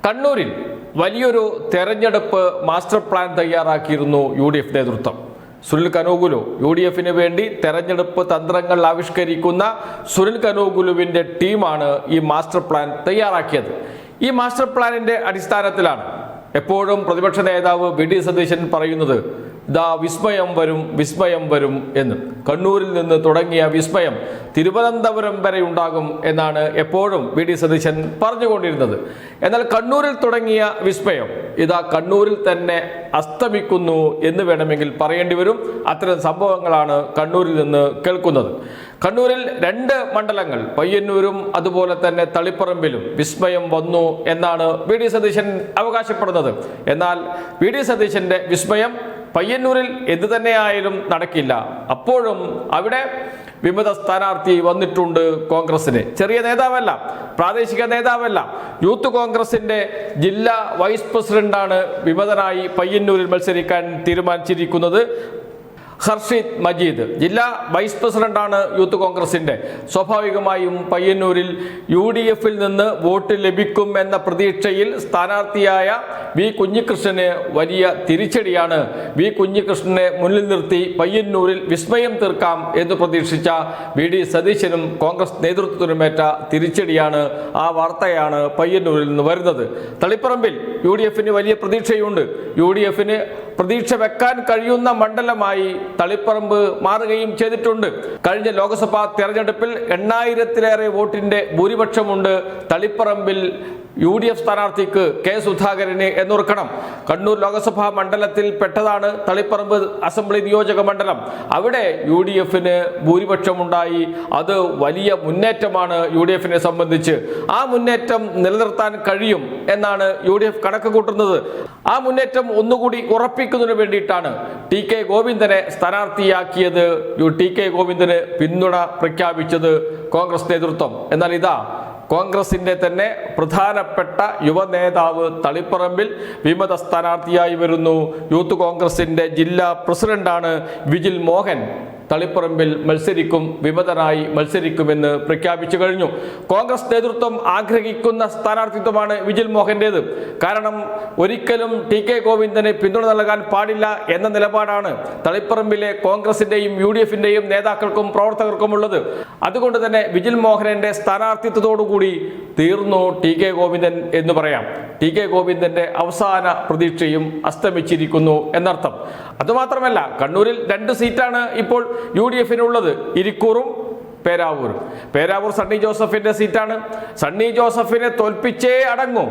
കണ്ണൂരിൽ വലിയൊരു തെരഞ്ഞെടുപ്പ് മാസ്റ്റർ പ്ലാൻ തയ്യാറാക്കിയിരുന്നു UDF നേതൃത്വം. സുനിൽ കനോഗുലു UDFന് വേണ്ടി തെരഞ്ഞെടുപ്പ് തന്ത്രങ്ങൾ ആവിഷ്കരിക്കുന്ന സുനിൽ കനോഗുലുവിൻ്റെ ടീമാണ് ഈ മാസ്റ്റർ പ്ലാൻ തയ്യാറാക്കിയത്. ഈ മാസ്റ്റർ പ്ലാനിൻ്റെ അടിസ്ഥാനത്തിലാണ് എപ്പോഴും പ്രതിപക്ഷ നേതാവ് VD സതീശൻ പറയുന്നത് ദാ വിസ്മയം വരും എന്ന്. കണ്ണൂരിൽ നിന്ന് തുടങ്ങിയ വിസ്മയം തിരുവനന്തപുരം വരെ ഉണ്ടാകും എന്നാണ് എപ്പോഴും VD സതീശൻ പറഞ്ഞുകൊണ്ടിരുന്നത്. എന്നാൽ കണ്ണൂരിൽ തുടങ്ങിയ വിസ്മയം ഇതാ കണ്ണൂരിൽ തന്നെ അസ്തമിക്കുന്നു എന്ന് വേണമെങ്കിൽ പറയേണ്ടി വരും. അത്തരം സംഭവങ്ങളാണ് കണ്ണൂരിൽ നിന്ന് കേൾക്കുന്നത്. കണ്ണൂരിൽ 2 മണ്ഡലങ്ങൾ പയ്യന്നൂരും അതുപോലെ തന്നെ തളിപ്പറമ്പിലും വിസ്മയം വന്നു എന്നാണ് VD സതീശൻ അവകാശപ്പെടുന്നത്. എന്നാൽ VD സതീശന്റെ വിസ്മയം പയ്യന്നൂരിൽ എന്തു തന്നെയായാലും നടക്കില്ല. അപ്പോഴും അവിടെ വിമത സ്ഥാനാർത്ഥി വന്നിട്ടുണ്ട് കോൺഗ്രസിന്. ചെറിയ നേതാവല്ല, പ്രാദേശിക നേതാവല്ല, യൂത്ത് കോൺഗ്രസിന്റെ ജില്ലാ വൈസ് പ്രസിഡന്റാണ് വിമതനായി പയ്യന്നൂരിൽ മത്സരിക്കാൻ തീരുമാനിച്ചിരിക്കുന്നത്. ഹർഷീദ് മജീദ് ജില്ലാ വൈസ് പ്രസിഡന്റാണ് യൂത്ത് കോൺഗ്രസിന്റെ. സ്വാഭാവികമായും പയ്യന്നൂരിൽ UDFിൽ നിന്ന് വോട്ട് ലഭിക്കും എന്ന പ്രതീക്ഷയിൽ സ്ഥാനാർത്ഥിയായ വി കുഞ്ഞികൃഷ്ണന് വലിയ തിരിച്ചടിയാണ്. വി കുഞ്ഞികൃഷ്ണനെ മുന്നിൽ നിർത്തി പയ്യന്നൂരിൽ വിസ്മയം തീർക്കാം എന്ന് പ്രതീക്ഷിച്ച VD സതീശനും കോൺഗ്രസ് നേതൃത്വത്തിനുമേറ്റ തിരിച്ചടിയാണ്. ആ വാർത്തയാണ് പയ്യന്നൂരിൽ നിന്ന് വരുന്നത്. തളിപ്പറമ്പിൽ UDFന് വലിയ പ്രതീക്ഷയുണ്ട്. UDFന് പ്രതീക്ഷ വെക്കാൻ കഴിയുന്ന മണ്ഡലമായി തളിപ്പറമ്പ് മാറുകയും ചെയ്തിട്ടുണ്ട്. കഴിഞ്ഞ ലോക്സഭാ തെരഞ്ഞെടുപ്പിൽ 8000-ലേറെ വോട്ടിന്റെ ഭൂരിപക്ഷമുണ്ട് തളിപ്പറമ്പിൽ UDF സ്ഥാനാർത്ഥിക്ക് K സുധാകരന് എന്നോർക്കണം. കണ്ണൂർ ലോക്സഭാ മണ്ഡലത്തിൽ പെട്ടതാണ് തളിപ്പറമ്പ് അസംബ്ലി നിയോജക മണ്ഡലം. അവിടെ UDFന് ഭൂരിപക്ഷമുണ്ടായി. അത് വലിയ മുന്നേറ്റമാണ് UDFനെ സംബന്ധിച്ച്. ആ മുന്നേറ്റം നിലനിർത്താൻ കഴിയും എന്നാണ് UDF കണക്ക് കൂട്ടുന്നത്. ആ മുന്നേറ്റം ഒന്നുകൂടി ഉറപ്പിക്കുന്നതിന് വേണ്ടിയിട്ടാണ് TK ഗോവിന്ദനെ സ്ഥാനാർത്ഥിയാക്കിയത്. TK ഗോവിന്ദന് പിന്തുണ പ്രഖ്യാപിച്ചത് കോൺഗ്രസ് നേതൃത്വം. എന്നാൽ ഇതാ കോൺഗ്രസിന്റെ തന്നെ പ്രധാനപ്പെട്ട യുവനേതാവ് തളിപ്പറമ്പിൽ വിമത സ്ഥാനാർത്ഥിയായി വരുന്നു. യൂത്ത് കോൺഗ്രസിന്റെ ജില്ലാ പ്രസിഡന്റാണ് വിജിൽ മോഹൻ. തളിപ്പറമ്പിൽ മത്സരിക്കും, വിമതനായി മത്സരിക്കുമെന്ന് പ്രഖ്യാപിച്ചു കഴിഞ്ഞു. കോൺഗ്രസ് നേതൃത്വം ആഗ്രഹിക്കുന്ന സ്ഥാനാർത്ഥിത്വമാണ് വിജിൽ മോഹന്റേത്. കാരണം ഒരിക്കലും TK ഗോവിന്ദന് പിന്തുണ നൽകാൻ പാടില്ല എന്ന നിലപാടാണ് തളിപ്പറമ്പിലെ കോൺഗ്രസിന്റെയും UDFന്റെയും നേതാക്കൾക്കും പ്രവർത്തകർക്കും ഉള്ളത്. അതുകൊണ്ട് തന്നെ വിജിൽ മോഹനന്റെ സ്ഥാനാർത്ഥിത്വത്തോടുകൂടി തീർന്നു TK ഗോവിന്ദൻ എന്ന് പറയാം. TK ഗോവിന്ദന്റെ അവസാന പ്രതീക്ഷയും അസ്തമിച്ചിരിക്കുന്നു എന്നർത്ഥം. അതുമാത്രമല്ല, കണ്ണൂരിൽ 2 സീറ്റാണ് ഇപ്പോൾ UDFനുള്ളത്, ഇരിക്കൂറും പേരാവൂർ സണ്ണി ജോസഫിന്റെ സീറ്റാണ്. സണ്ണി ജോസഫിനെ തോൽപ്പിച്ചേ അടങ്ങും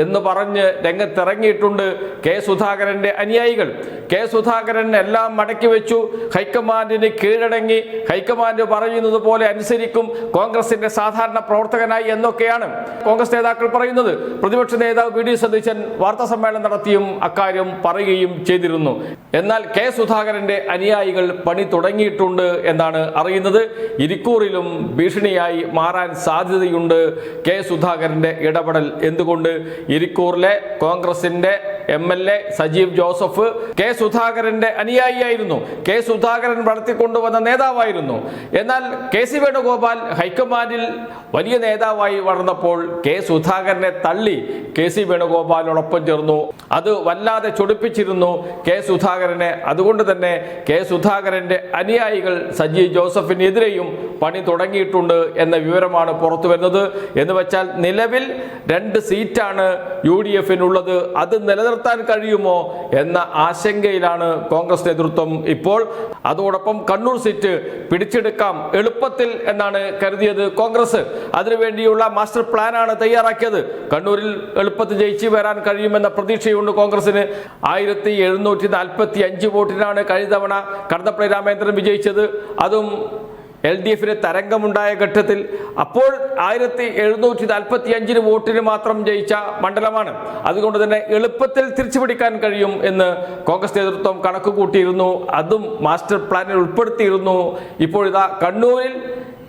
എന്ന് പറഞ്ഞ് രംഗത്തിറങ്ങിയിട്ടുണ്ട് K സുധാകരന്റെ അനുയായികൾ. K സുധാകരൻ എല്ലാം മടക്കി വെച്ചു, ഹൈക്കമാൻഡിന് കീഴടങ്ങി, ഹൈക്കമാൻഡ് പറയുന്നത് പോലെ അനുസരിക്കും, കോൺഗ്രസിന്റെ സാധാരണ പ്രവർത്തകനായി എന്നൊക്കെയാണ് കോൺഗ്രസ് നേതാക്കൾ പറയുന്നത്. പ്രതിപക്ഷ നേതാവ് VD സതീശൻ വാർത്താ സമ്മേളനം നടത്തിയും അക്കാര്യം പറയുകയും ചെയ്തിരുന്നു. എന്നാൽ K സുധാകരന്റെ അനുയായികൾ പണി തുടങ്ങിയിട്ടുണ്ട് എന്നാണ് അറിയുന്നത്. ഇരിക്കൂറിലും ഭീഷണിയായി മാറാൻ സാധ്യതയുണ്ട് K സുധാകരന്റെ ഇടപെടൽ. എന്തുകൊണ്ട്? ഇരിക്കൂറിലെ കോൺഗ്രസിന്റെ MLA സജീവ് ജോസഫ് K സുധാകരന്റെ അനുയായിയായിരുന്നു. K സുധാകരൻ വളർത്തിക്കൊണ്ടുവന്ന നേതാവായിരുന്നു. എന്നാൽ KC വേണുഗോപാൽ ഹൈക്കമാൻഡിൽ വലിയ നേതാവായി വളർന്നപ്പോൾ K സുധാകരനെ തള്ളി KC വേണുഗോപാലിനോടൊപ്പം ചേർന്നു. അത് വല്ലാതെ ചൊടിപ്പിച്ചിരുന്നു K സുധാകരനെ. അതുകൊണ്ട് തന്നെ K സുധാകരന്റെ അനുയായികൾ സജീവ് ജോസഫിനെതിരെയും പണി തുടങ്ങിയിട്ടുണ്ട് എന്ന വിവരമാണ് പുറത്തു വരുന്നത്. എന്ന് വെച്ചാൽ നിലവിൽ 2 സീറ്റാണ് UDFനുള്ളത്. അത് നിലനിർത്താൻ കഴിയുമോ എന്ന ആശങ്കയിലാണ് കോൺഗ്രസ് നേതൃത്വം ഇപ്പോൾ. അതോടൊപ്പം കണ്ണൂർ സീറ്റ് പിടിച്ചെടുക്കാം എളുപ്പത്തിൽ എന്നാണ് കരുതിയത് കോൺഗ്രസ്. അതിനുവേണ്ടിയുള്ള മാസ്റ്റർ പ്ലാനാണ് തയ്യാറാക്കിയത്. കണ്ണൂരിൽ എളുപ്പത്തിൽ ജയിച്ചു വരാൻ കഴിയുമെന്ന പ്രതീക്ഷയുണ്ട് കോൺഗ്രസിന്. 1745 വോട്ടിനാണ് കഴിഞ്ഞ തവണ കടന്നപ്പള്ളി രാമേന്ദ്രൻ വിജയിച്ചത്. അതും LDFന് തരംഗമുണ്ടായ ഘട്ടത്തിൽ. അപ്പോൾ 1745 വോട്ടിന് മാത്രം ജയിച്ച മണ്ഡലമാണ്. അതുകൊണ്ട് തന്നെ എളുപ്പത്തിൽ തിരിച്ചുപിടിക്കാൻ കഴിയും എന്ന് കോൺഗ്രസ് നേതൃത്വം കണക്ക് കൂട്ടിയിരുന്നു. അതും മാസ്റ്റർ പ്ലാനിൽ ഉൾപ്പെടുത്തിയിരുന്നു. ഇപ്പോൾ ഇതാ കണ്ണൂരിൽ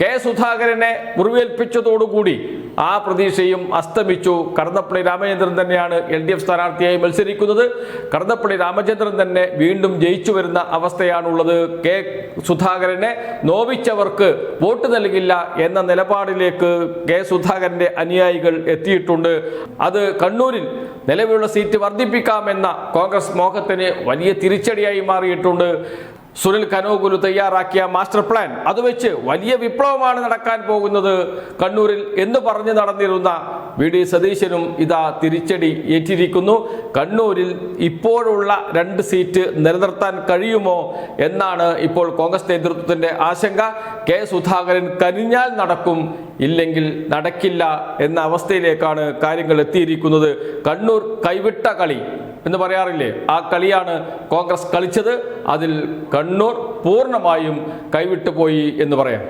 K സുധാകരനെ മുറിവേൽപ്പിച്ചതോടുകൂടി ആ പ്രതീക്ഷയും അസ്തമിച്ചു. കടന്നപ്പള്ളി രാമചന്ദ്രൻ തന്നെയാണ് LDF സ്ഥാനാർത്ഥിയായി മത്സരിക്കുന്നത്. കടന്നപ്പള്ളി രാമചന്ദ്രൻ തന്നെ വീണ്ടും ജയിച്ചു വരുന്ന അവസ്ഥയാണുള്ളത്. കെ സുധാകരനെ നോവിച്ചവർക്ക് വോട്ട് നൽകില്ല എന്ന നിലപാടിലേക്ക് കെ സുധാകരന്റെ അനുയായികൾ എത്തിയിട്ടുണ്ട്. അത് കണ്ണൂരിൽ നിലവിലുള്ള സീറ്റ് വർദ്ധിപ്പിക്കാമെന്ന കോൺഗ്രസ് മോഹത്തിന് വലിയ തിരിച്ചടിയായി മാറിയിട്ടുണ്ട്. സുനിൽ കനോഗുലു തയ്യാറാക്കിയ മാസ്റ്റർ പ്ലാൻ അത് വെച്ച് വലിയ വിപ്ലവമാണ് നടക്കാൻ പോകുന്നത് കണ്ണൂരിൽ എന്ന് പറഞ്ഞു നടന്നിരുന്ന VD സതീശനും ഇതാ തിരിച്ചടി ഏറ്റിരിക്കുന്നു. കണ്ണൂരിൽ ഇപ്പോഴുള്ള 2 സീറ്റ് നിലനിർത്താൻ കഴിയുമോ എന്നാണ് ഇപ്പോൾ കോൺഗ്രസ് നേതൃത്വത്തിന്റെ ആശങ്ക. കെ സുധാകരൻ കരിഞ്ഞാൽ നടക്കും, ഇല്ലെങ്കിൽ നടക്കില്ല എന്ന അവസ്ഥയിലേക്കാണ് കാര്യങ്ങൾ എത്തിയിരിക്കുന്നത്. കണ്ണൂർ കൈവിട്ട കളി എന്ന് പറയാറില്ലേ, ആ കളിയാണ് കോൺഗ്രസ് കളിച്ചത്. അതിൽ കണ്ണൂർ പൂർണ്ണമായും കൈവിട്ടു പോയി എന്ന് പറയാം.